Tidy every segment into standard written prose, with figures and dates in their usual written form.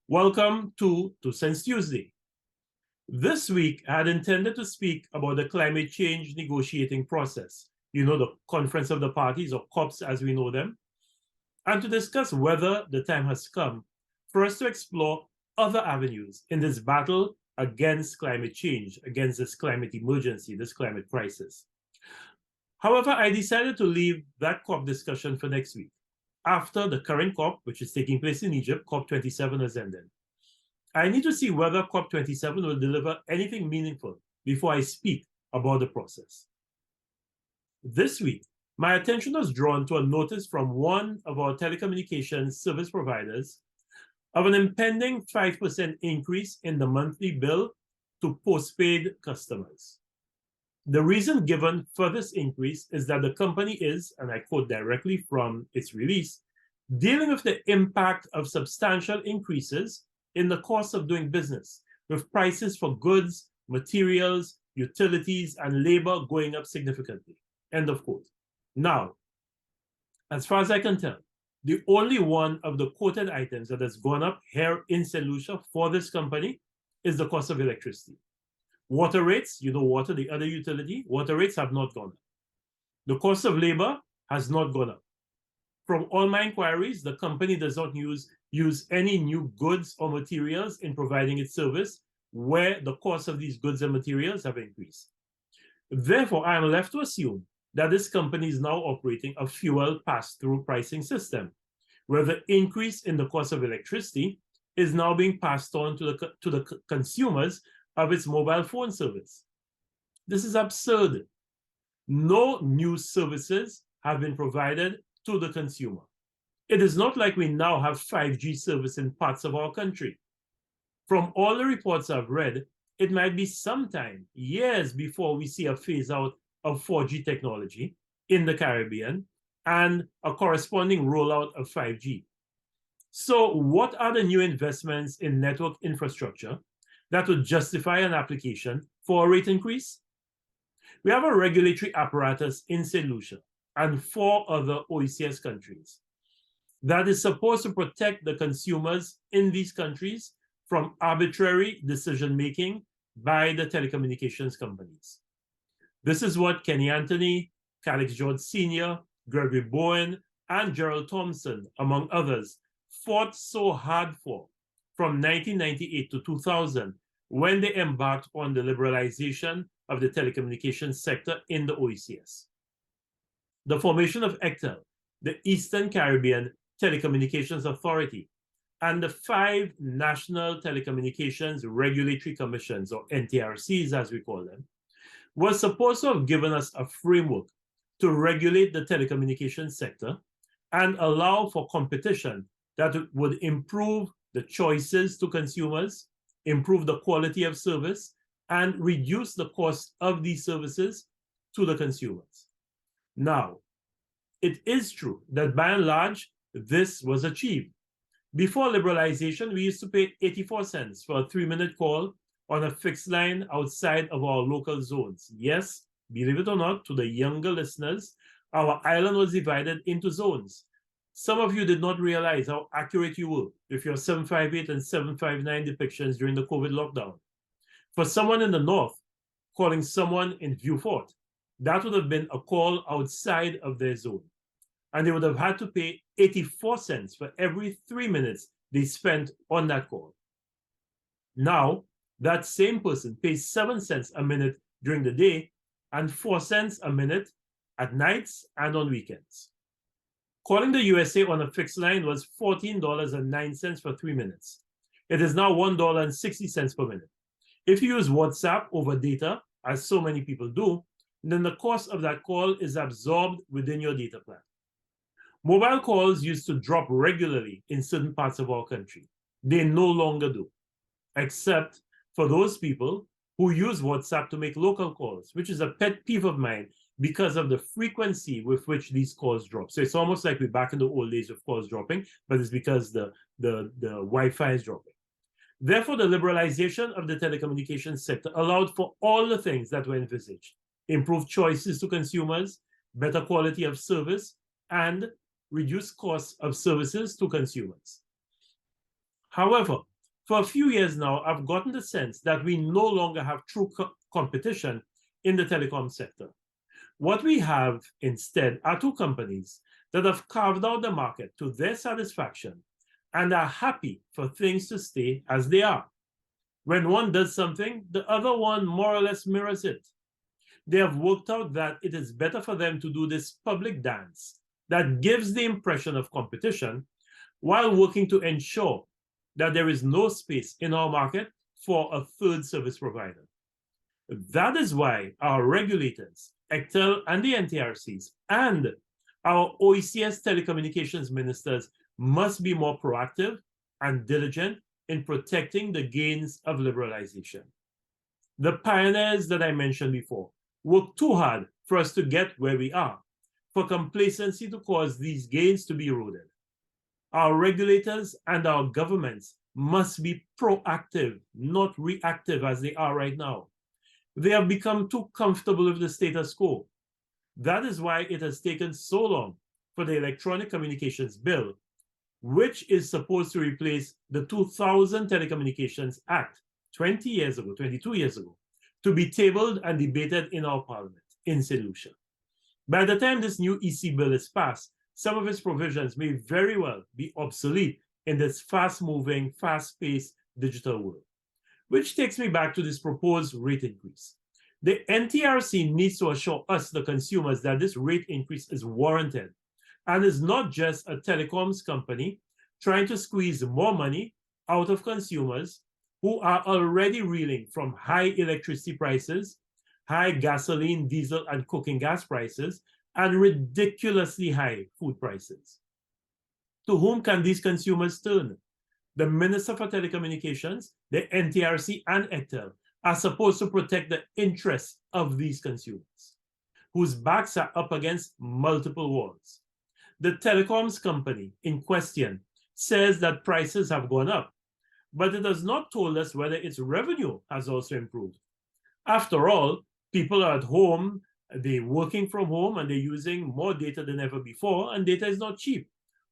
Welcome to Two Cents Tuesday. This week, I had intended to speak about the climate change negotiating process, the Conference of the Parties, or COPs as we know them, and to discuss whether the time has come for us to explore other avenues in this battle against climate change, against this climate emergency, this climate crisis. However, I decided to leave that COP discussion for next week, after the current COP, which is taking place in Egypt, COP27 has ended. I need to see whether COP27 will deliver anything meaningful before I speak about the process. This week, my attention was drawn to a notice from one of our telecommunications service providers of an impending 5% increase in the monthly bill to postpaid customers. The reason given for this increase is that the company is, and I quote directly from its release, dealing with the impact of substantial increases in the cost of doing business, with prices for goods, materials, utilities, and labor going up significantly. End of quote. Now, as far as I can tell, the only one of the quoted items that has gone up here in St. Lucia for this company is the cost of electricity. Water rates, water, the other utility, water rates have not gone up. The cost of labor has not gone up. From all my inquiries, the company does not use any new goods or materials in providing its service where the cost of these goods and materials have increased. Therefore, I am left to assume that this company is now operating a fuel pass-through pricing system, where the increase in the cost of electricity is now being passed on to the consumers of its mobile phone service. This is absurd. No new services have been provided to the consumer. It is not like we now have 5G service in parts of our country. From all the reports I've read, it might be sometime, years before we see a phase out of 4G technology in the Caribbean and a corresponding rollout of 5G. So what are the new investments in network infrastructure that would justify an application for a rate increase? We have a regulatory apparatus in St. Lucia and 4 other OECS countries that is supposed to protect the consumers in these countries from arbitrary decision-making by the telecommunications companies. This is what Kenny Anthony, Calix George Sr., Gregory Bowen, and Gerald Thompson, among others, fought so hard for from 1998 to 2000, when they embarked on the liberalization of the telecommunications sector in the OECS. The formation of ECTEL, the Eastern Caribbean Telecommunications Authority, and the 5 National Telecommunications Regulatory Commissions, or NTRCs as we call them, was supposed to have given us a framework to regulate the telecommunications sector and allow for competition that would improve the choices to consumers, improve the quality of service, and reduce the cost of these services to the consumers. Now, it is true that by and large, this was achieved. Before liberalization, we used to pay 84 cents for a 3-minute call on a fixed line outside of our local zones. Yes, believe it or not, to the younger listeners, our island was divided into zones. Some of you did not realize how accurate you were with your 758 and 759 depictions during the COVID lockdown. For someone in the north calling someone in Vieux Fort, that would have been a call outside of their zone. And they would have had to pay 84 cents for every 3 minutes they spent on that call. Now, that same person pays 7 cents a minute during the day and 4 cents a minute at nights and on weekends. Calling the USA on a fixed line was $14.09 for 3 minutes. It is now $1.60 per minute. If you use WhatsApp over data, as so many people do, then the cost of that call is absorbed within your data plan. Mobile calls used to drop regularly in certain parts of our country. They no longer do, except for those people who use WhatsApp to make local calls, which is a pet peeve of mine because of the frequency with which these calls drop. So it's almost like we're back in the old days of calls dropping, but it's because the Wi-Fi is dropping. Therefore, the liberalization of the telecommunications sector allowed for all the things that were envisaged: improved choices to consumers, better quality of service, and reduced costs of services to consumers. However, For a few years now, I've gotten the sense that we no longer have true competition in the telecom sector. What we have instead are two companies that have carved out the market to their satisfaction and are happy for things to stay as they are. When one does something, the other one more or less mirrors it. They have worked out that it is better for them to do this public dance that gives the impression of competition while working to ensure that there is no space in our market for a third service provider. That is why our regulators, ECTEL and the NTRCs, and our OECS telecommunications ministers must be more proactive and diligent in protecting the gains of liberalization. The pioneers that I mentioned before worked too hard for us to get where we are, for complacency to cause these gains to be eroded. Our regulators and our governments must be proactive, not reactive as they are right now. They have become too comfortable with the status quo. That is why it has taken so long for the Electronic Communications Bill, which is supposed to replace the 2000 Telecommunications Act 22 years ago, to be tabled and debated in our parliament in solution. By the time this new EC bill is passed, some of its provisions may very well be obsolete in this fast-moving, fast-paced digital world. Which takes me back to this proposed rate increase. The NTRC needs to assure us, the consumers, that this rate increase is warranted and is not just a telecoms company trying to squeeze more money out of consumers who are already reeling from high electricity prices, high gasoline, diesel, and cooking gas prices, and ridiculously high food prices. To whom can these consumers turn? The Minister for Telecommunications, the NTRC, and ECTEL are supposed to protect the interests of these consumers, whose backs are up against multiple walls. The telecoms company in question says that prices have gone up, but it has not told us whether its revenue has also improved. After all, people are at home, they're working from home, and they're using more data than ever before, and data is not cheap.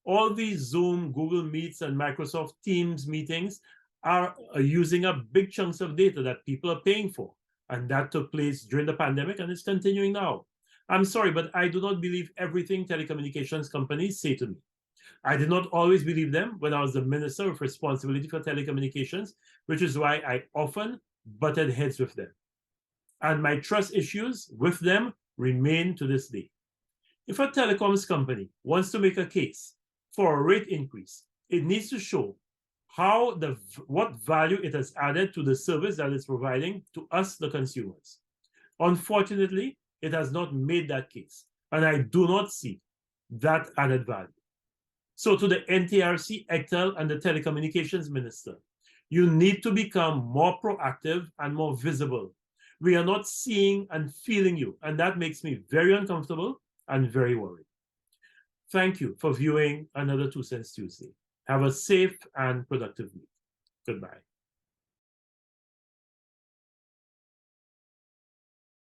All these Zoom, Google Meets, and Microsoft Teams meetings are using up big chunks of data that people are paying for. And that took place during the pandemic and is continuing now. I'm sorry, but I do not believe everything telecommunications companies say to me. I did not always believe them when I was the Minister with responsibility for telecommunications, which is why I often butted heads with them. And my trust issues with them remain to this day. If a telecoms company wants to make a case for a rate increase, it needs to show what value it has added to the service that it's providing to us, the consumers. Unfortunately, it has not made that case, and I do not see that added value. So to the NTRC, ECTEL, and the telecommunications minister, you need to become more proactive and more visible. We are not seeing and feeling you, and that makes me very uncomfortable and very worried. Thank you for viewing another 2 Cents Tuesday. Have a safe and productive week. Goodbye.